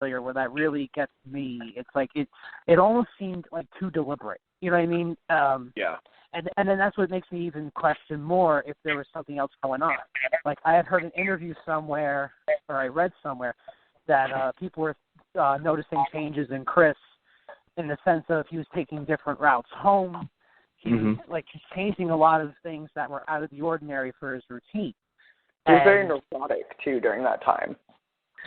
where that really gets me. It's like it almost seemed like too deliberate. You know what I mean? Yeah. And then that's what makes me even question more if there was something else going on. Like I had heard an interview somewhere, or I read somewhere, that people were noticing changes in Chris in the sense of he was taking different routes home. He was he's changing a lot of things that were out of the ordinary for his routine. He was very neurotic too during that time.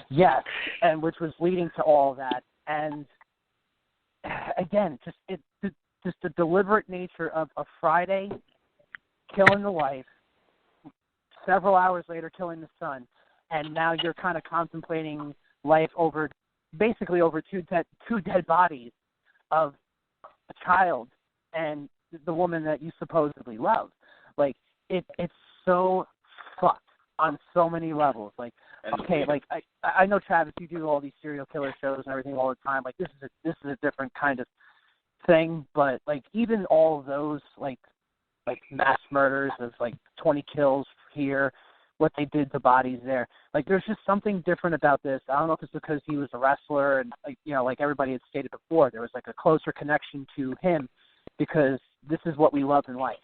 Yes, and which was leading to all that. And again, just the deliberate nature of a Friday killing the wife, several hours later killing the son, and now you're kind of contemplating life basically over two dead bodies of a child and the woman that you supposedly love. Like it's so fucked on so many levels. Like, okay, like I know, Travis, you do all these serial killer shows and everything all the time. Like this is a different kind of thing, but like even all of those like mass murders of like 20 kills here, what they did to bodies there, like there's just something different about this. I don't know if it's because he was a wrestler and like everybody had stated before, there was like a closer connection to him because this is what we love in life,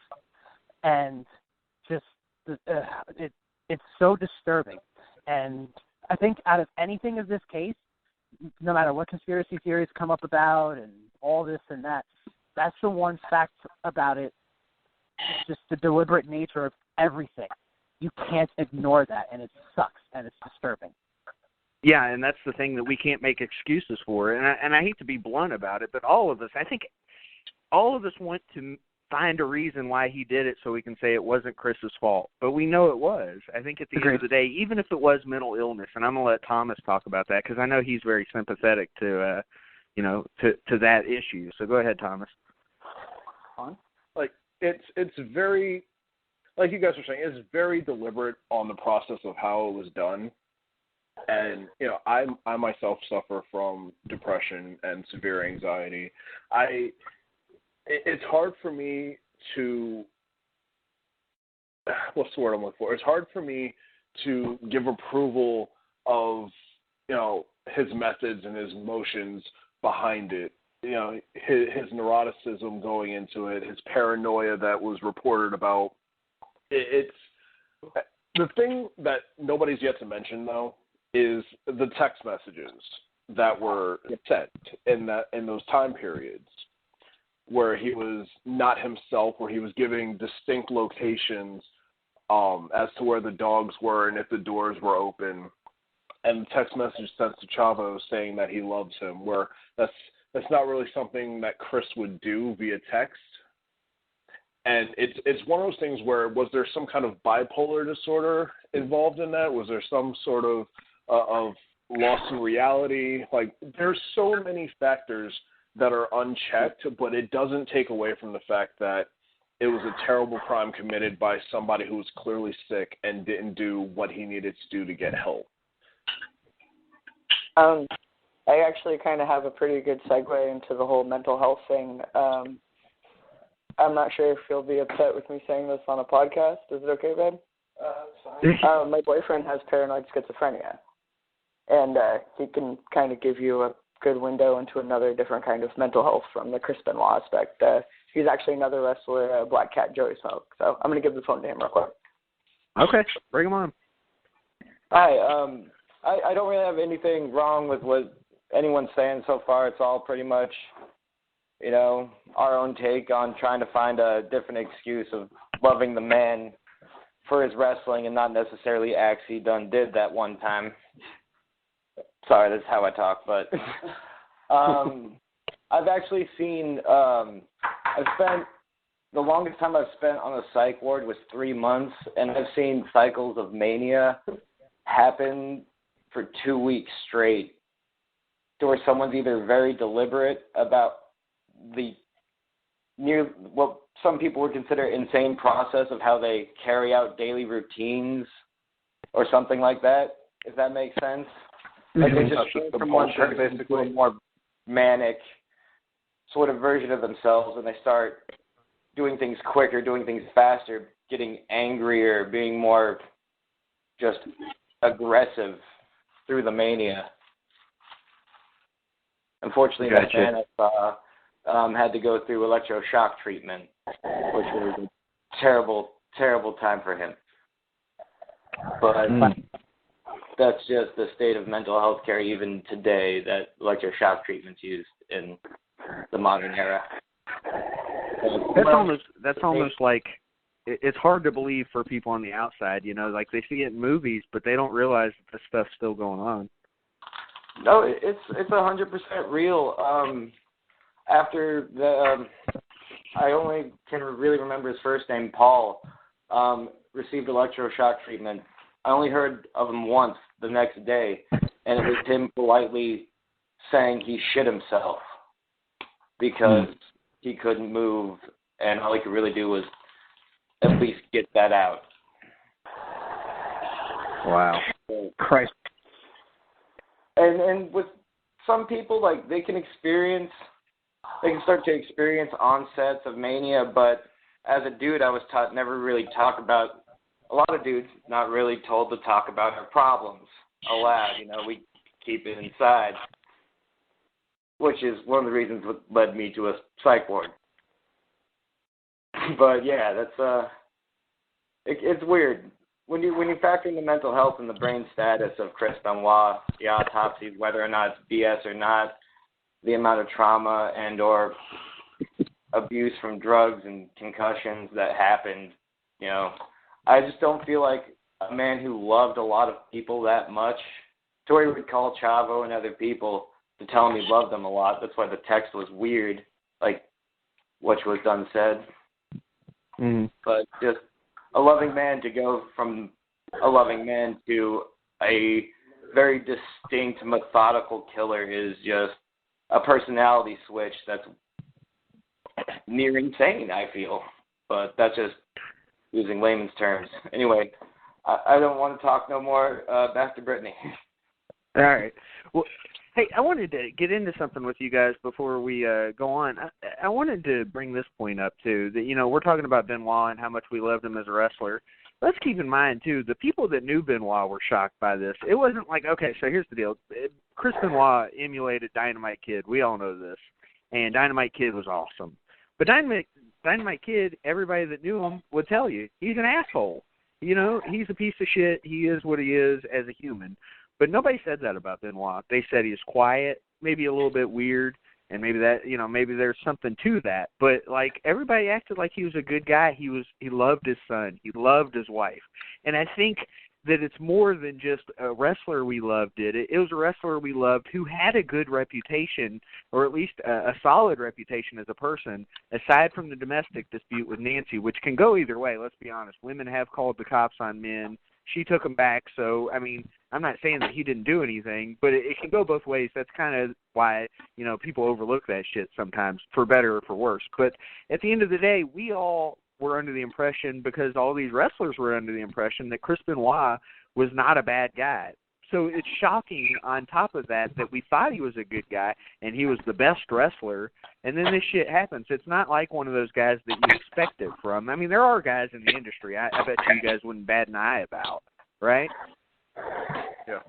and just it's so disturbing. And I think out of anything of this case, no matter what conspiracy theories come up about and all this and that, that's the one fact about it. It's just the deliberate nature of everything. You can't ignore that, and it sucks, and it's disturbing. Yeah, and that's the thing that we can't make excuses for. And I hate to be blunt about it, but I think all of us want to find a reason why he did it so we can say it wasn't Chris's fault. But we know it was. I think at the end of the day, even if it was mental illness, and I'm going to let Thomas talk about that because I know he's very sympathetic to that issue. So go ahead, Thomas. Like, it's very, like you guys were saying, it's very deliberate on the process of how it was done. And, I myself suffer from depression and severe anxiety. It's hard for me to, what's the word I'm looking for? It's hard for me to give approval of, his methods and his motions behind it. His neuroticism going into it, his paranoia that was reported about. It's the thing that nobody's yet to mention, though, is the text messages that were sent in those time periods where he was not himself, where he was giving distinct locations as to where the dogs were and if the doors were open, and the text message sent to Chavo saying that he loves him, where that's not really something that Chris would do via text. And it's one of those things where, was there some kind of bipolar disorder involved in that? Was there some sort of loss in reality? Like, there's so many factors that are unchecked, but it doesn't take away from the fact that it was a terrible crime committed by somebody who was clearly sick and didn't do what he needed to do to get help. I actually kind of have a pretty good segue into the whole mental health thing. I'm not sure if you'll be upset with me saying this on a podcast. Is it okay, babe? Fine. My boyfriend has paranoid schizophrenia, and he can kind of give you a good window into another different kind of mental health from the Chris Benoit aspect. He's actually another wrestler, Black Cat Joey Smoke. So I'm going to give the phone to him real quick. Okay, bring him on. Hi, I don't really have anything wrong with what anyone's saying so far. It's all pretty much, our own take on trying to find a different excuse of loving the man for his wrestling and not necessarily actually did that one time. Sorry, that's how I talk, but I've actually seen, the longest time I've spent on a psych ward was 3 months, and I've seen cycles of mania happen for 2 weeks straight, to where someone's either very deliberate about what some people would consider insane process of how they carry out daily routines or something like that, if that makes sense. Like they just go from one person to a more manic sort of version of themselves, and they start doing things quicker, doing things faster, getting angrier, being more just aggressive through the mania. Unfortunately, Gotcha. my fan had to go through electroshock treatment, which was a terrible, terrible time for him. But that's just the state of mental health care even today, that electroshock treatment's used in the modern era. That's almost like it's hard to believe for people on the outside, like they see it in movies, but they don't realize that this stuff's still going on. No, it's 100% real. After I only can really remember his first name, Paul, received electroshock treatment. I only heard of him once the next day, and it was him politely saying he shit himself because he couldn't move, and all he could really do was at least get that out. Wow. Christ. And with some people, like, they can start to experience onsets of mania, but as a dude, I was taught never really talk about, a lot of dudes not really told to talk about our problems aloud. We keep it inside, which is one of the reasons that led me to a psych ward. But yeah, that's it's weird when you factor in the mental health and the brain status of Chris Benoit, the autopsies, whether or not it's BS or not, the amount of trauma and or abuse from drugs and concussions that happened. I just don't feel like a man who loved a lot of people that much, to where he would call Chavo and other people to tell him he loved them a lot. That's why the text was weird, like which was done said. But just a loving man to go from a loving man to a very distinct, methodical killer is just a personality switch that's near insane, I feel. But that's just using layman's terms. Anyway, I don't want to talk no more. Back to Brittany. All right. Well, hey, I wanted to get into something with you guys before we go on. I wanted to bring this point up, too, that, we're talking about Benoit and how much we loved him as a wrestler. Let's keep in mind, too, the people that knew Benoit were shocked by this. It wasn't like, okay, so here's the deal. Chris Benoit emulated Dynamite Kid. We all know this. And Dynamite Kid was awesome. But Dynamite Kid, everybody that knew him would tell you, he's an asshole. He's a piece of shit. He is what he is as a human. But nobody said that about Benoit. They said he's quiet, maybe a little bit weird, and maybe that, maybe there's something to that. But like everybody acted like he was a good guy. He loved his son. He loved his wife. And I think that it's more than just a wrestler we loved did it. It was a wrestler we loved who had a good reputation, or at least a solid reputation as a person, aside from the domestic dispute with Nancy, which can go either way. Let's be honest. Women have called the cops on men. She took him back. So, I mean, I'm not saying that he didn't do anything, but it can go both ways. That's kind of why, people overlook that shit sometimes, for better or for worse. But at the end of the day, we all were under the impression, because all these wrestlers were under the impression, that Chris Benoit was not a bad guy. So it's shocking on top of that we thought he was a good guy and he was the best wrestler, and then this shit happens. It's not like one of those guys that you expect it from. I mean, there are guys in the industry I bet you guys wouldn't bat an eye about, right? Yeah.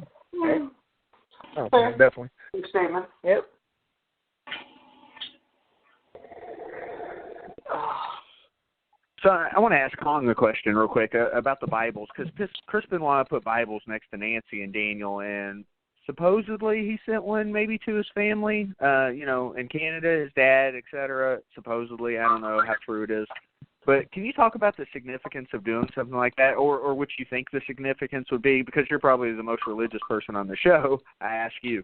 Oh, definitely. Good statement. Yep. So I want to ask Kong a question real quick about the Bibles, because Chris Benoit put Bibles next to Nancy and Daniel, and supposedly he sent one maybe to his family, in Canada, his dad, etc. Supposedly, I don't know how true it is. But can you talk about the significance of doing something like that, or what you think the significance would be? Because you're probably the most religious person on the show. I ask you.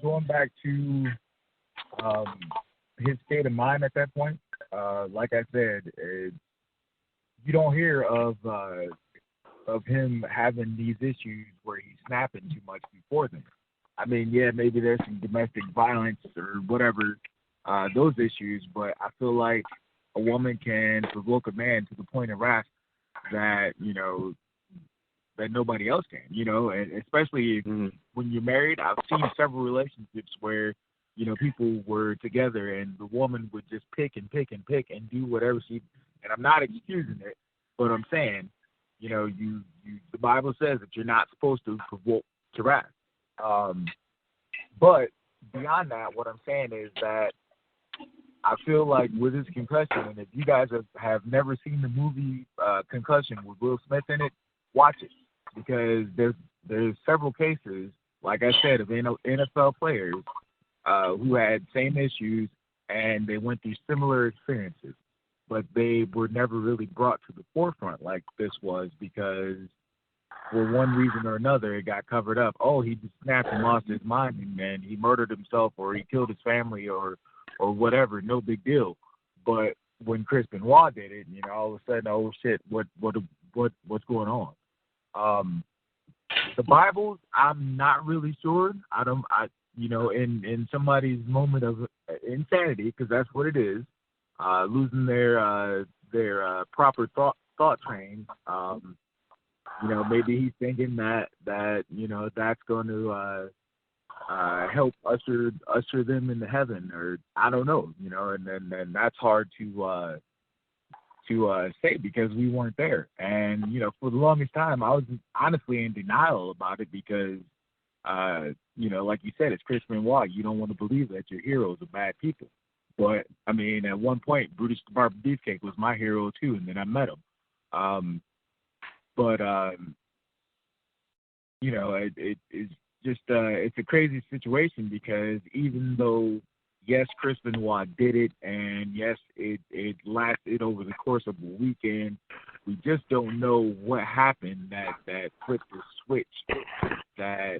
Going back to his state of mind at that point, like I said, you don't hear of him having these issues where he's snapping too much before them. I mean, yeah, maybe there's some domestic violence or whatever, those issues, but I feel like a woman can provoke a man to the point of wrath that, that nobody else can, and especially when you're married. I've seen several relationships where, people were together and the woman would just pick and do whatever and I'm not excusing it, but I'm saying the Bible says that you're not supposed to provoke to wrath. But beyond that, what I'm saying is that I feel like with his concussion, and if you guys have never seen the movie Concussion with Will Smith in it, watch it, because there's several cases, like I said, of NFL players who had same issues, and they went through similar experiences, but they were never really brought to the forefront like this was, because for one reason or another, it got covered up. Oh, he just snapped and lost his mind, and he murdered himself, or he killed his family, or whatever. No big deal. But when Chris Benoit did it, all of a sudden, oh shit, what's going on? The Bibles, I'm not really sure. In somebody's moment of insanity, because that's what it is, losing their proper thought train. Maybe he's thinking that that's going to help usher them into heaven, or I don't know, and then that's hard to say, because we weren't there. And for the longest time, I was honestly in denial about it, because like you said, it's Chris Benoit. You don't want to believe that your heroes are bad people. But I mean, at one point, Brutus the Barber Beefcake was my hero too, and then I met him. It's just it's a crazy situation, because even though, yes, Chris Benoit did it, and yes, it lasted over the course of a weekend, we just don't know what happened that flipped the switch that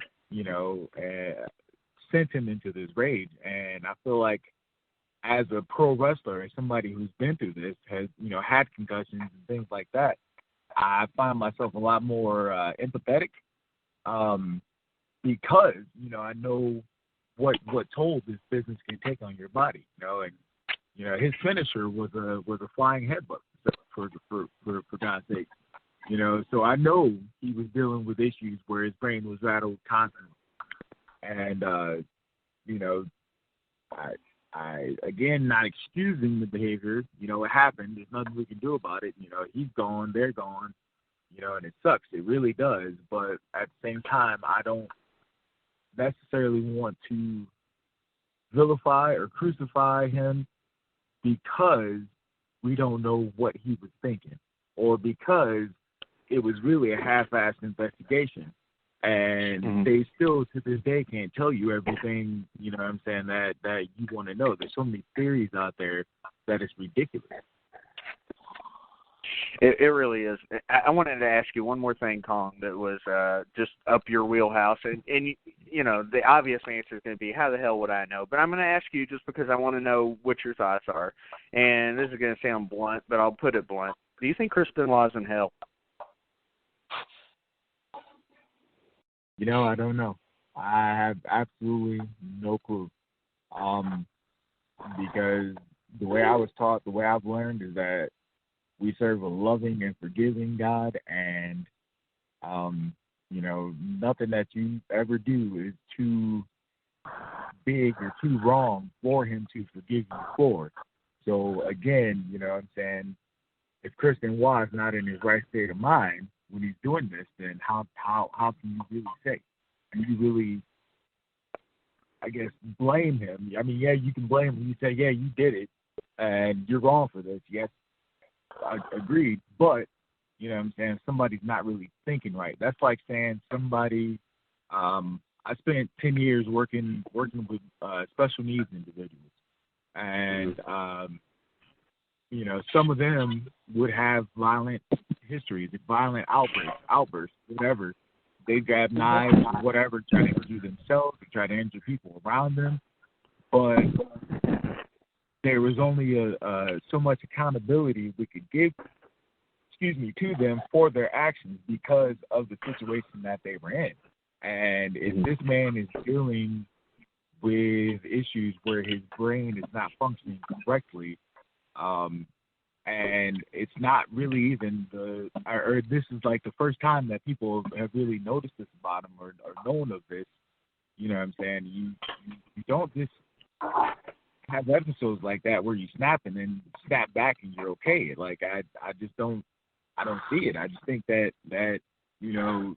sent him into this rage. And I feel like, as a pro wrestler and somebody who's been through this, has had concussions and things like that, I find myself a lot more empathetic, because I know what toll this business can take on your body. And his finisher was a flying headbutt, for God's sake. So I know he was dealing with issues where his brain was rattled constantly. And I again, not excusing the behavior. It happened. There's nothing we can do about it. He's gone, they're gone. And it sucks. It really does. But at the same time, I don't necessarily want to vilify or crucify him, because we don't know what he was thinking, or because it was really a half-assed investigation. And they still, to this day, can't tell you everything, that you want to know. There's so many theories out there that it's ridiculous. It really is. I wanted to ask you one more thing, Kong, that was just up your wheelhouse. And the obvious answer is going to be, how the hell would I know? But I'm going to ask you just because I want to know what your thoughts are. And this is going to sound blunt, but I'll put it blunt. Do you think Chris Benoit's in hell? I don't know. I have absolutely no clue. Because the way I was taught, the way I've learned, is that we serve a loving and forgiving God, and nothing that you ever do is too big or too wrong for him to forgive you for. So again, if Chris Benoit is not in his right state of mind when he's doing this, then how can you really say? Can you really, I guess, blame him? I mean, yeah, you can blame him. You say, yeah, you did it, and you're wrong for this. Yes, I agreed, but somebody's not really thinking right. That's like saying somebody. I spent 10 years working with special needs individuals, and some of them would have violent histories, violent outbursts, whatever. They grab knives or whatever, try to injure themselves, or try to injure people around them, but there was only so much accountability we could give, to them for their actions, because of the situation that they were in. And if this man is dealing with issues where his brain is not functioning correctly, and it's not really even or this is like the first time that people have really noticed this about him, or known of this. You don't just have episodes like that where you snap and then snap back and you're okay. Like I I don't see it. I just think that you know